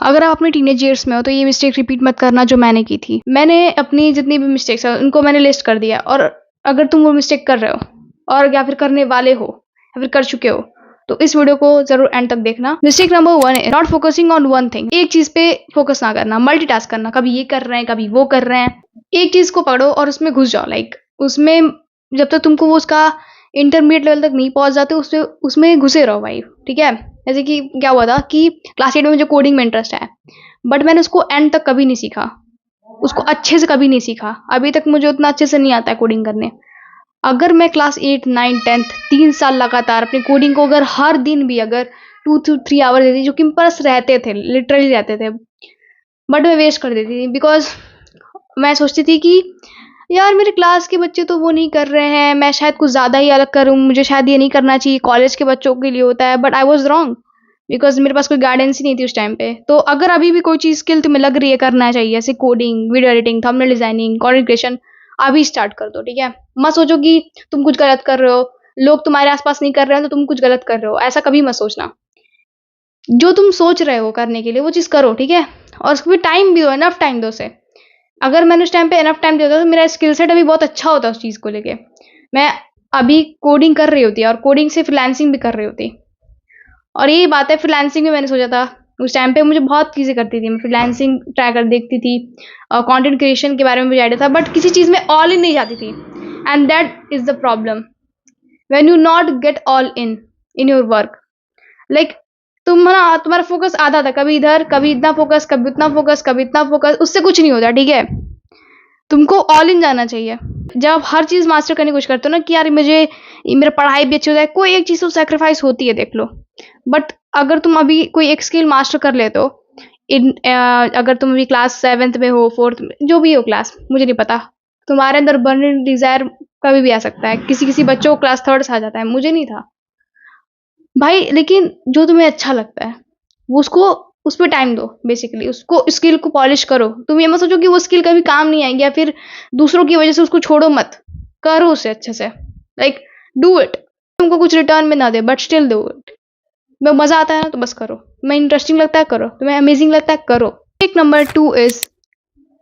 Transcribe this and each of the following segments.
अगर आप अपने टीनेज ईयर्स में हो तो ये मिस्टेक रिपीट मत करना जो मैंने की थी। मैंने अपनी जितनी भी मिस्टेक्स है उनको मैंने लिस्ट कर दिया, और अगर तुम वो मिस्टेक कर रहे हो और या फिर करने वाले हो या फिर कर चुके हो तो इस वीडियो को जरूर एंड तक देखना। मिस्टेक नंबर 1 है not focusing on one thing. एक चीज पे फोकस ना करना, मल्टीटास्क करना, कभी ये कर रहे हैं कभी वो कर रहे हैं। एक चीज को पकड़ो और उसमें घुस जाओ, लाइक उसमें जब तक तुमको वो उसका इंटरमीडिएट लेवल तक नहीं पहुंच जाते उसमें घुसे रहो भाई, ठीक है। जैसे कि क्या हुआ था कि क्लास 8 में मुझे कोडिंग में इंटरेस्ट है, बट मैंने उसको एंड तक कभी नहीं सीखा, उसको अच्छे से कभी नहीं सीखा। अभी तक मुझे उतना अच्छे से नहीं आता है कोडिंग करने। अगर मैं क्लास 8 9 10 3 साल लगातार अपनी कोडिंग को अगर हर दिन भी अगर 2 to 3 आवर देती, जो कि बस रहते थे, लिटरली रहते थे, बट मैं वेस्ट कर देती थी। बिकॉज मैं सोचती थी कि यार मेरे क्लास के बच्चे तो वो नहीं कर रहे हैं, मैं शायद कुछ ज़्यादा ही अलग करूँ, मुझे शायद ये नहीं करना चाहिए, कॉलेज के बच्चों के लिए होता है। But I was wrong, because मेरे पास कोई गाइडेंस ही नहीं थी उस टाइम पे। तो अगर अभी भी कोई चीज़ स्किल तुम्हें लग रही है करना चाहिए, जैसे coding, video editing, thumbnail designing, content creation, अभी स्टार्ट कर दो, ठीक है। मत सोचो कि तुम कुछ गलत कर रहे हो, लोग तुम्हारे आसपास नहीं कर रहे हैं तो तुम कुछ गलत कर रहे हो, ऐसा कभी मत सोचना। जो तुम सोच रहे हो करने के लिए वो चीज़ करो, ठीक है। और उसको भी टाइम भी दो, इनफ टाइम दो उसे। अगर मैंने उस टाइम पे इनफ टाइम दिया होता तो मेरा स्किल सेट अभी बहुत अच्छा होता उस चीज़ को लेके। मैं अभी कोडिंग कर रही होती और कोडिंग से फ्रीलांसिंग भी कर रही होती। और यही बात है, फ्रीलांसिंग में मैंने सोचा था उस टाइम पे, मुझे बहुत चीज़ें करती थी, मैं फ्रीलांसिंग ट्राई कर देखती थी, कंटेंट क्रिएशन के बारे में मुझे आइडिया था, बट किसी चीज़ में ऑल इन नहीं जाती थी। And that is the problem when you not get all in in your work. Like तुम्हारा फोकस आधा था, कभी इधर कभी इतना फोकस, कभी उतना फोकस, कभी इतना फोकस, उससे कुछ नहीं होता, ठीक है। तुमको ऑल इन जाना चाहिए। जब आप हर चीज़ मास्टर करने की कोशिश करते हो ना कि यार मुझे मेरा पढ़ाई भी अच्छी हो जाए, कोई एक चीज़ तो सेक्रीफाइस होती है, देख लो। बट अगर तुम अभी कोई एक स्किल मास्टर कर लेते हो, अगर तुम अभी क्लास 7th में हो, 4th में, जो भी हो क्लास, मुझे नहीं पता, तुम्हारे अंदर बर्निंग डिजायर कभी भी आ सकता है। किसी किसी बच्चों को क्लास 3rd से आ जाता है, मुझे नहीं था भाई। लेकिन जो तुम्हें अच्छा लगता है वो उसको उस पर टाइम दो, बेसिकली उसको स्किल को पॉलिश करो। तुम ये मत सोचो कि वो स्किल कभी काम नहीं आएगी या फिर दूसरों की वजह से उसको छोड़ो मत, करो उसे अच्छे से, लाइक डू इट। तुमको कुछ रिटर्न में ना दे बट स्टिल डू इट। तुम्हें मजा आता है ना तो बस करो, तुम्हें इंटरेस्टिंग लगता है करो, तुम्हें अमेजिंग लगता है करो। Tick number 2 is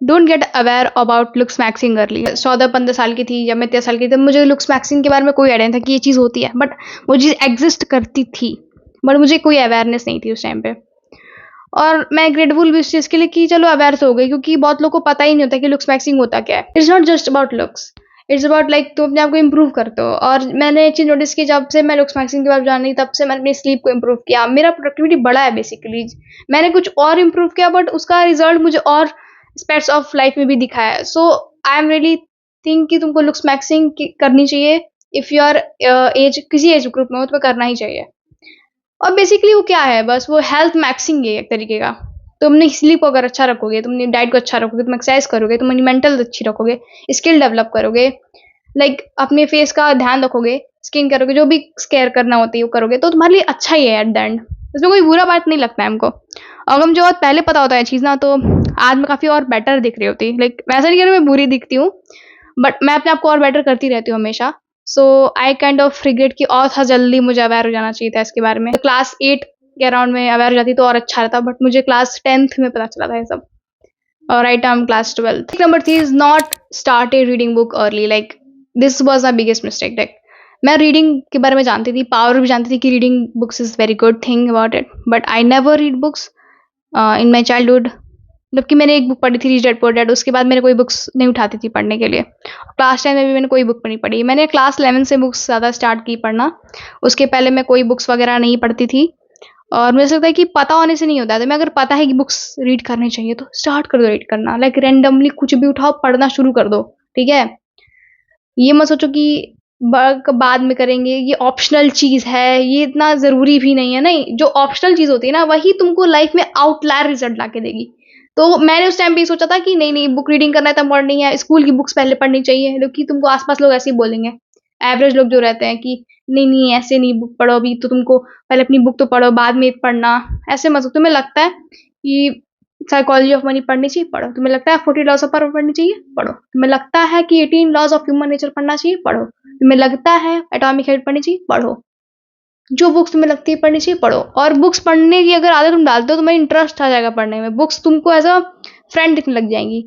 don't get aware about looks maxing early. 14-15 साल की थी या मैं 13 साल की थी, मुझे लुक्स मैक्सिंग के बारे में कोई आइडिया नहीं था कि ये चीज़ होती है, बट वो चीज़ एग्जिस्ट करती थी, बट मुझे कोई अवेयरनेस नहीं थी उस टाइम पे। और मैं ग्रेटफुल भी इस चीज़ के लिए कि चलो अवेयर तो हो गई, क्योंकि बहुत लोगों को पता ही नहीं होता कि लुक्स मैक्सिंग होता क्या है। It's not just about looks, it's about like तुम अपने आप को इम्प्रूव करते हो। और मैंने एक चीज़ नोटिस की, जब से मैं लुक्स मैक्सिंग के बारे में जानी तब से मैंने अपनी स्लीप को इम्प्रूव किया, मेरा प्रोडक्टिविटी बढ़ा है बेसिकली। मैंने कुछ और इम्प्रूव किया बट उसका रिजल्ट मुझे और एस्पेक्ट्स ऑफ लाइफ में भी दिखा है। सो आई एम रियली थिंक कि तुमको लुक्स मैक्सिंग करनी चाहिए। इफ़ यू आर एज किसी एज ग्रुप में हो तो करना ही चाहिए। और बेसिकली वो क्या है, बस वो हेल्थ मैक्सिंग है एक तरीके का। तुम अपनी स्लीप को अगर अच्छा रखोगे, तुम अपनी डाइट को अच्छा रखोगे, तुम एक्सरसाइज करोगे, तुम अपनी मेंटल अच्छी रखोगे, स्किल डेवलप करोगे, लाइक अपने फेस का ध्यान रखोगे, स्किन करोगे, जो भी केयर करना होती है वो करोगे, तो तुम्हारे लिए अच्छा ही है एट द एंड। इसमें कोई बुरा बात नहीं लगता है हमको। अगर मुझे और पहले पता होता है चीज़ ना, तो आज मैं काफ़ी और बेटर दिख रही होती। लाइक वैसा नहीं कह रही मैं बुरी दिखती हूँ, बट मैं अपने आप को और बेटर करती रहती हूँ हमेशा। सो आई काइंड ऑफ रिग्रेट कि और था जल्दी मुझे अवेयर हो जाना चाहिए था इसके बारे में। क्लास 8 के अराउंड में अवेयर हो जाती तो और अच्छा रहता, बट मुझे क्लास 10th में पता चला था ये सब। और right I am class 12th। Number 3 is not started reading book early. Like this was my biggest mistake. Like मैं रीडिंग के बारे में जानती थी, पावर भी जानती थी कि reading books is very good thing about it, but I never read books in my childhood. मतलब कि मैंने एक बुक पढ़ी थी, रिच डैड पुअर डैड, उसके बाद मैंने कोई बुक्स नहीं उठाती थी पढ़ने के लिए। क्लास 10 में भी मैंने कोई बुक नहीं पढ़ी। मैंने क्लास 11 से बुक्स ज़्यादा स्टार्ट की पढ़ना, उसके पहले मैं कोई बुक्स वगैरह नहीं पढ़ती थी। और मुझे लगता है कि पता होने से नहीं होता है, तो मैं अगर पता है कि बुक्स रीड करनी चाहिए तो स्टार्ट कर दो रीड करना। लाइक रैंडमली कुछ भी उठाओ, पढ़ना शुरू कर दो, ठीक है। ये मत सोचो कि बाद में करेंगे, ये ऑप्शनल चीज़ है, ये इतना ज़रूरी भी नहीं है। नहीं, जो ऑप्शनल चीज़ होती है ना वही तुमको लाइफ में आउटलायर रिजल्ट ला के देगी। तो मैंने उस टाइम पे ये सोचा था कि नहीं नहीं, बुक रीडिंग करना इतना इम्पोर्टेंट नहीं है, स्कूल की बुक्स पहले पढ़नी चाहिए, क्योंकि तुमको आसपास लोग ऐसे ही बोलेंगे, एवरेज लोग जो रहते हैं कि नहीं नहीं ऐसे नहीं, बुक पढ़ो, अभी तो तुमको पहले अपनी बुक तो पढ़ो बाद में पढ़ना। ऐसे मत, तुम्हें लगता है कि साइकोलॉजी ऑफ मनी पढ़नी चाहिए, पढ़ो। तुम्हें लगता है 40 लॉज ऑफ पावर पढ़नी चाहिए, पढ़ो। तुम्हें लगता है कि 18 लॉज ऑफ ह्यूमन नेचर पढ़ना चाहिए, पढ़ो। तुम्हें लगता है एटॉमिक हैबिट पढ़नी चाहिए, पढ़ो। जो बुक्स तुम्हें लगती है पढ़नी चाहिए पढ़ो, और बुक्स पढ़ने की अगर आदत तुम डालते हो तो तुम्हें इंटरेस्ट आ जाएगा पढ़ने में, बुक्स तुमको एज अ फ्रेंड दिखने लग जाएंगी।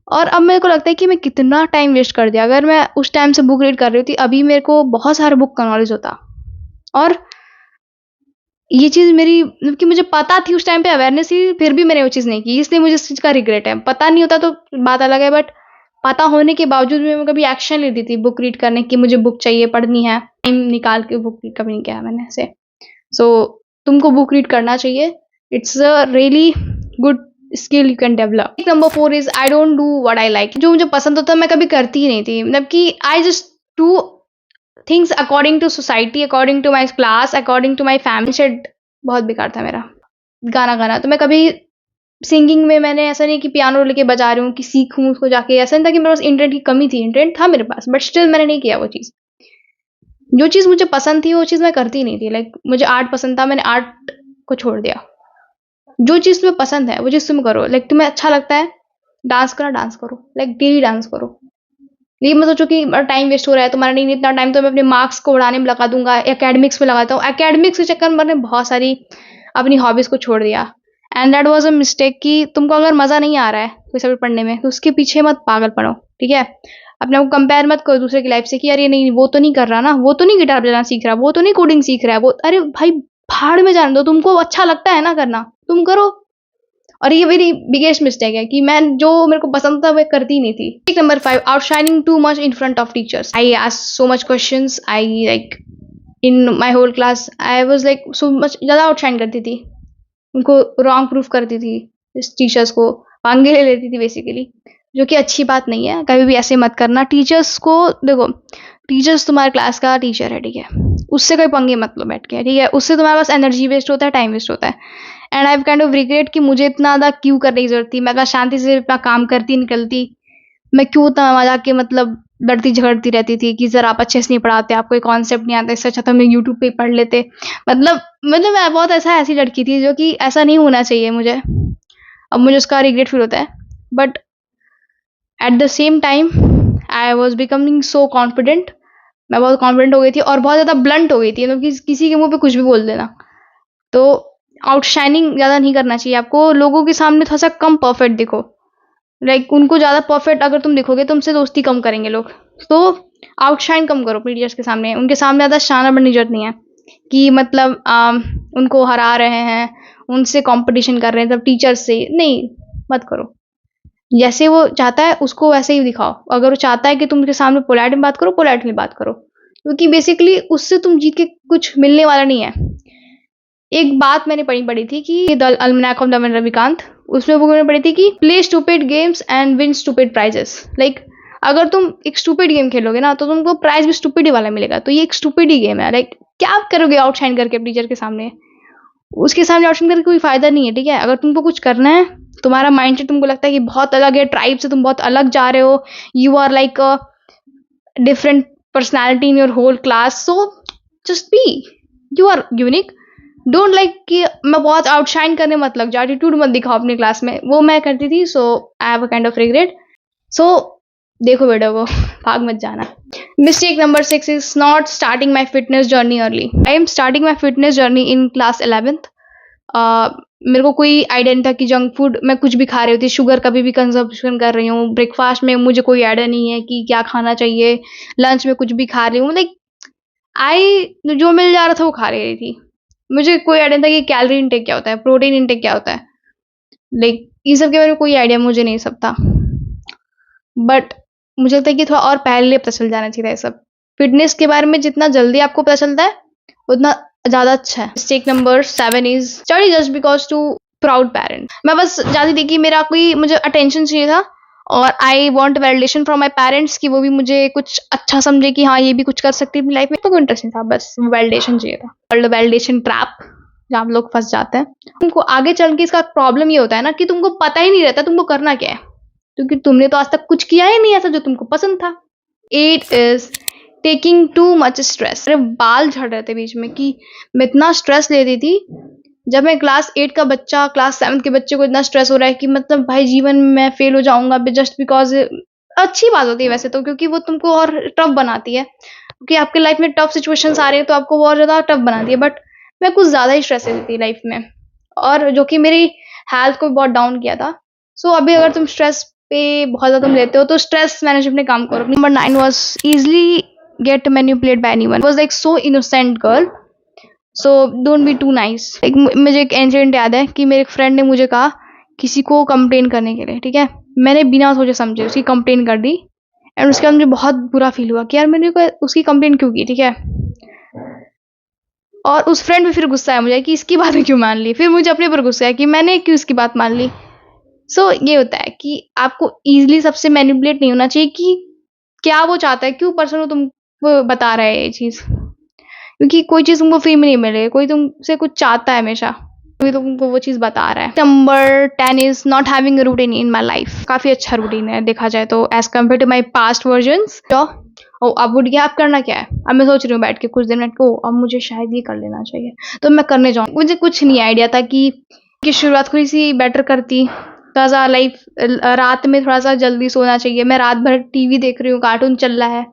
और अब मेरे को लगता है कि मैं कितना टाइम वेस्ट कर दिया, अगर मैं उस टाइम से बुक रीड कर रही होती अभी मेरे को बहुत सारे बुक का नॉलेज होता। और ये चीज़ मेरी मतलब कि मुझे पता थी उस टाइम पे, अवेयरनेस थी, फिर भी मैंने वो चीज़ नहीं की, इसलिए मुझे इस चीज़ का रिग्रेट है। पता नहीं होता तो बात अलग है, बट पता होने के बावजूद भी मैं कभी एक्शन लेती थी बुक रीड करने की, मुझे बुक चाहिए पढ़नी है, टाइम निकाल के बुक रीड कभी नहीं किया मैंने ऐसे। सो तुमको बुक रीड करना चाहिए, it's a really good skill you can develop. Number 4 is I don't do what I like. जो मुझे पसंद होता है मैं कभी करती ही नहीं थी, मतलब कि I just do things according to society, according to my class, according to my family. शेड बहुत बेकार था मेरा गाना तो मैं कभी सिंगिंग में मैंने ऐसा नहीं कि पियानो लेके बजा रही हूँ कि सीखूं उसको जाके, ऐसा नहीं था कि मेरे पास इंटरेस्ट की कमी थी, इंटरेस्ट था मेरे पास, बट स्टिल मैंने नहीं किया वो चीज़। जो चीज़ मुझे पसंद थी वो चीज़ मैं करती नहीं थी। लाइक मुझे आर्ट पसंद था, मैंने आर्ट को छोड़ दिया। जो चीज़ तुम्हें पसंद है वो चीज़ तुम करो। लाइक तुम्हें अच्छा लगता है डांस करना, डांस करो, लाइक डेली डांस करो। ये मत सोचो कि टाइम वेस्ट हो रहा है तुम्हारा, नहीं इतना टाइम तो मैं अपने मार्क्स को बढ़ाने में लगा दूंगा, एकेडमिक्स में लगाता हूँ। एकेडमिक्स के चक्कर में मैंने बहुत सारी अपनी हॉबीज को छोड़ दिया, and that was a mistake. कि तुमको अगर मजा नहीं आ रहा है कोई सब्जेक्ट पढ़ने में तो उसके पीछे मत पागल पड़ो, ठीक है। अपने आप को कंपेयर मत करो दूसरे की लाइफ से कि यार ये नहीं, वो तो नहीं कर रहा ना, वो तो नहीं गिटार बजाना सीख रहा, वो तो नहीं कोडिंग सीख रहा है, वो अरे भाई भाड़ में जाने दो, तुमको अच्छा लगता है ना करना तुम करो। और ये मेरी बिगेस्ट मिस्टेक है कि मैं जो मेरे को पसंद था वो करती नहीं थी। Number 5, outshining too much in front of teachers. I ask so much questions, I like in my whole class I was like so much, ज़्यादा आउटशाइन करती थी, उनको रॉन्ग प्रूफ करती थी, इस टीचर्स को पंगे ले लेती थी बेसिकली, जो कि अच्छी बात नहीं है। कभी भी ऐसे मत करना। टीचर्स को देखो, टीचर्स तुम्हारे क्लास का टीचर है, ठीक है, उससे कोई पंगे मत लो बैठ के, ठीक है। उससे तुम्हारे पास एनर्जी वेस्ट होता है, टाइम वेस्ट होता है, and I kind of regret कि मुझे इतना ज़्यादा क्यों करने की जरूरत थी। मैं अपना शांति से अपना काम करती निकलती, मैं क्यों इतना वहाँ जाके मतलब लड़ती झगड़ती रहती थी कि सर आप अच्छे से नहीं पढ़ाते, आपको कॉन्सेप्ट नहीं आता, इससे अच्छा तो हम यूट्यूब पे ही पढ़ लेते। मतलब मैं बहुत ऐसी लड़की थी जो कि ऐसा नहीं होना चाहिए मुझे। अब मुझे उसका रिग्रेट फील होता है, but at the same time I was becoming so confident. मैं बहुत कॉन्फिडेंट हो गई थी और बहुत ज़्यादा ब्लंट हो गई थी, मतलब किसी के मुंह पे कुछ भी बोल देना। तो आउटशाइनिंग ज़्यादा नहीं करना चाहिए आपको, लोगों के सामने थोड़ा सा कम परफेक्ट दिखो। लाइक उनको ज़्यादा परफेक्ट अगर तुम दिखोगे तो उनसे दोस्ती कम करेंगे लोग। तो आउटशाइन कम करो अपने टीचर्स के सामने, उनके सामने ज़्यादा शाना बनने की जरूरत नहीं है कि मतलब उनको हरा रहे हैं, उनसे कंपटीशन कर रहे हैं, तब टीचर्स से नहीं, मत करो। जैसे वो चाहता है उसको वैसे ही दिखाओ। अगर वो चाहता है कि तुम उसके सामने पोलाइट में बात करो, पोलाइटली बात करो, क्योंकि बेसिकली उससे तुम जीत के कुछ मिलने वाला नहीं है। एक बात मैंने पढ़ी थी कि the almanac of the Ravikant, उसमें वो मैंने पढ़ी थी कि play stupid games and win stupid prizes. Like अगर तुम एक स्टूपिड गेम खेलोगे ना तो तुमको प्राइज भी स्टूपिड ही वाला मिलेगा। तो ये एक स्टूपिड ही गेम है। लाइक क्या करोगे आउटशाइन करके टीचर के सामने, उसके सामने आउटशाइन करके कोई फायदा नहीं है, ठीक है। अगर तुमको कुछ करना है, तुम्हारा माइंडसेट तुमको लगता है कि बहुत अलग है, ट्राइब से तुम बहुत अलग जा रहे हो, you are like a different personality in your whole class, so just be, you are unique. Don't like कि मैं बहुत आउटशाइन करने मत लग जाओ, एटीट्यूड मत दिखाओ अपनी क्लास में, वो मैं करती थी। So I have a kind of regret. So देखो बेटा को भाग मत जाना। Mistake number 6 is not starting my fitness journey early. I am starting my fitness journey in class 11th। मेरे को कोई आइडिया नहीं था कि जंक फूड मैं कुछ भी खा रही होती, शुगर कभी भी कंजप्शन कर रही हूँ, ब्रेकफास्ट में मुझे कोई आइडिया नहीं है कि क्या खाना चाहिए, लंच में कुछ भी खा रही हूँ, लाइक आई जो मिल जा रहा था वो खा रही थी। मुझे कोई आइडिया नहीं था कि कैलोरी इनटेक क्या होता है, प्रोटीन इनटेक क्या होता है, लाइक ये सब के बारे में कोई आइडिया मुझे नहीं सब था। बट मुझे लगता है कि थोड़ा और पहले पता चल जाना चाहिए सब। फिटनेस के बारे में जितना जल्दी आपको पता चलता है उतना ज़्यादा अच्छा है। Mistake number 7 is study just because too proud parent. मैं बस जाती थी कि मेरा कोई मुझे अटेंशन चाहिए था और I want validation from my parents कि वो भी मुझे कुछ अच्छा समझे कि हाँ ये भी कुछ कर सकती है अपनी लाइफ में। तो कोई इंटरेस्ट नहीं था, बस वैलिडेशन चाहिए था। और वैलिडेशन ट्रैप जहाँ लोग फंस जाते हैं। तुमको आगे चल के इसका प्रॉब्लम ये होता है ना कि तुमको पता ही नहीं रहता तुमको करना क्या है, क्योंकि तुमने तो आज तक कुछ किया ही नहीं ऐसा जो तुमको पसंद था। 8 is taking too much stress. मेरे बाल झड़ रहे थे बीच में कि मैं इतना स्ट्रेस लेती थी। जब मैं क्लास 8 का बच्चा क्लास 7 के बच्चे को इतना स्ट्रेस हो रहा है कि मतलब भाई जीवन में मैं फेल हो जाऊंगा जस्ट बिकॉज, अच्छी बात होती है वैसे तो, क्योंकि वो तुमको और टफ बनाती है, क्योंकि आपके लाइफ में टफ सिचुएशंस आ रही है तो आपको बहुत ज़्यादा टफ बनाती है। बट मैं कुछ ज़्यादा ही स्ट्रेस लेती थी लाइफ में, और जो कि मेरी हेल्थ को भी बहुत डाउन किया था। सो अभी अगर तुम स्ट्रेस पे बहुत ज़्यादा तुम लेते हो तो स्ट्रेस मैनेजमेंट में काम करो। Number 9 was easily get manipulated by anyone. Was like so innocent girl, so don't be too nice. एक मुझे एक इंसिडेंट याद है कि मेरे एक फ्रेंड ने मुझे कहा किसी को कंप्लेन करने के लिए, ठीक है। मैंने बिना सोचे समझे उसकी कंप्लेन कर दी, एंड उसके बाद मुझे बहुत बुरा फील हुआ कि यार मैंने उसकी कंप्लेन क्यों की, ठीक है। और उस फ्रेंड भी फिर गुस्सा है मुझे कि इसकी बात क्यों मान ली। फिर मुझे अपने ऊपर गुस्सा है कि मैंने क्यों इसकी बात मान ली। सो ये होता है कि आपको ईजिली सबसे मैनिपुलेट नहीं होना चाहिए कि क्या वो चाहता है, क्यों पर्सन वो तुमको बता रहा है ये चीज़, क्योंकि कोई चीज़ तुमको फ्री में नहीं मिलेगी, कोई तुमसे कुछ चाहता है हमेशा, कोई तुमको वो चीज़ बता रहा है। Number 10 is not having a routine in my life. काफ़ी अच्छा रूटीन है देखा जाए तो as compare to my past versions. तो अब उठ गया, अब करना क्या है। अब मैं सोच रही हूँ बैठ के कुछ दिन को, अब मुझे शायद ये कर लेना चाहिए, तो मैं करने जाऊँ। मुझे कुछ नहीं आइडिया था कि शुरुआत थोड़ी सी बेटर करती, थोड़ा सा लाइफ रात में थोड़ा सा जल्दी सोना चाहिए। मैं रात भर टीवी देख रही हूँ, कार्टून चल रहा है,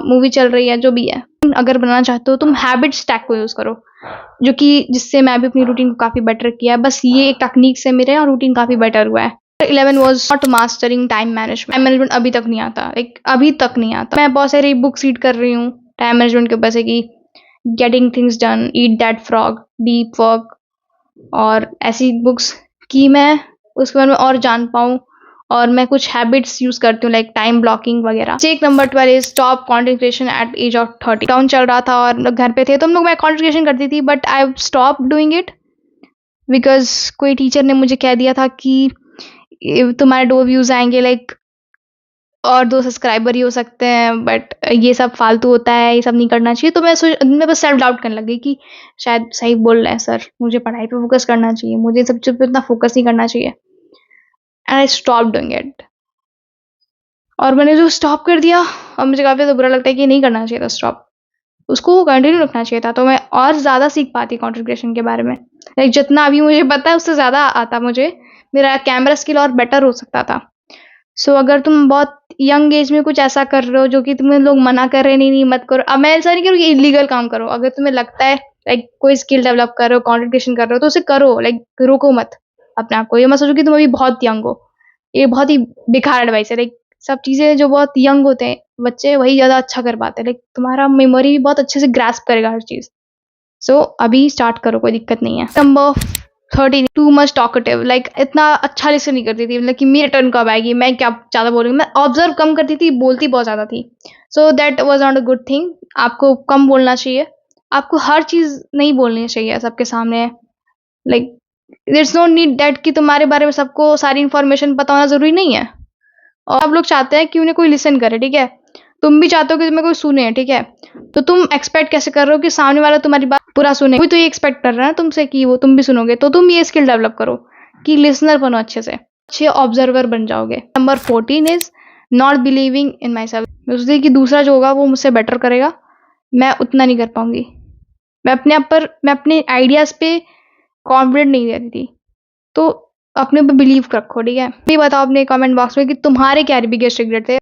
मूवी चल रही है, जो भी है। अगर बनाना चाहते हो तुम हैबिट स्टैक को यूज़ करो, जो कि जिससे मैं भी अपनी रूटीन को काफ़ी बेटर किया है। बस ये एक टेक्निक से मेरे और रूटीन काफ़ी बेटर हुआ है। 11 was not mastering time management. Time management अभी तक नहीं आता, अभी तक नहीं आता। मैं बहुत सारी बुक्स रीड कर रही हूँ टाइम मैनेजमेंट के ऊपर, से कि getting things done, eat that frog, deep work, और ऐसी बुक्स कि मैं उसके बारे में और जान पाऊँ, और मैं कुछ हैबिट्स यूज़ करती हूँ लाइक टाइम ब्लॉकिंग वगैरह। Check number 12 is stop content creation at age of 30। Down चल रहा था और हम लोग घर पे थे, तो हम लोग मैं कंटेंट क्रिएशन करती थी, but I stop doing it because कोई टीचर ने मुझे कह दिया था कि तुम्हारे 2 व्यूज़ आएंगे लाइक, और 2 सब्सक्राइबर ही हो सकते हैं, बट ये सब फालतू होता है, ये सब नहीं करना चाहिए। तो मैं बस सेल्फ डाउट करने लगी कि शायद सही बोल रहे हैं सर, मुझे पढ़ाई पे फोकस करना चाहिए, मुझे सब चीज़ पे इतना फोकस नहीं करना चाहिए। And I stop doing it, और मैंने जो स्टॉप कर दिया, अब मुझे काफ़ी ज़्यादा बुरा लगता है कि नहीं करना चाहिए था स्टॉप, उसको कंटिन्यू रखना चाहिए था, तो मैं और ज़्यादा सीख पाती कंटेंट क्रिएशन के बारे में। लाइक जितना अभी मुझे पता है उससे ज़्यादा आता मुझे, मेरा कैमरा स्किल और बेटर हो सकता था। सो अगर तुम बहुत यंग एज में कुछ ऐसा कर रहे हो जो कि तुम्हें लोग मना कर रहे हैं, नहीं मत करो। अब मैं ऐसा नहीं करूँ कि इलीगल काम करो। अगर तुम्हें लगता है लाइक कोई स्किल डेवलप कर रहे हो, कंटेंट क्रिएशन कर रहे हो, तो उसे करो, लाइक रोको मत अपने आप को। ये मत सोचो कि तुम अभी बहुत यंग हो, ये बहुत ही बेकार एडवाइस है। लाइक सब चीज़ें जो बहुत यंग होते हैं बच्चे, वही ज़्यादा अच्छा कर पाते हैं। लाइक तुम्हारा मेमोरी भी बहुत अच्छे से ग्रास्प करेगा हर चीज़। सो अभी स्टार्ट करो, कोई दिक्कत नहीं है। Number 13 too much talkative. Like इतना अच्छा लिसन नहीं करती थी, मतलब कि मेरी टर्न कब आएगी, मैं क्या ज़्यादा बोलूँगी। मैं ऑब्जर्व कम करती थी, बोलती बहुत ज़्यादा थी। So that was not a good thing. आपको कम बोलना चाहिए, आपको हर चीज़ नहीं बोलनी चाहिए सबके सामने। Like there's no need that कि तुम्हारे बारे में सबको सारी इन्फॉर्मेशन पता होना ज़रूरी नहीं है। और आप लोग चाहते हैं कि उन्हें कोई लिसन करे, ठीक है। तुम भी चाहते हो कि तुम्हें कोई सुने, ठीक है। तो तुम एक्सपेक्ट कैसे कर रहे हो कि सामने वाला तुम्हारी बात पूरा सुने। कोई तो ये एक्सपेक्ट कर रहा है तुमसे कि वो तुम भी सुनोगे। तो तुम ये स्किल डेवलप करो कि लिसनर बनो, अच्छे से अच्छे ऑब्जर्वर बन जाओगे। Number 14 is not believing in my self. मैं सोचती कि दूसरा जो होगा वो मुझसे बेटर करेगा, मैं उतना नहीं कर पाऊंगी। मैं अपने आइडियाज़ पे कॉन्फिडेंट नहीं रहती थी। तो अपने ऊपर बिलीव रखो, ठीक है। ये बताओ अपने कमेंट बॉक्स में कि तुम्हारे क्या बिगेस्ट रिग्रेट थे।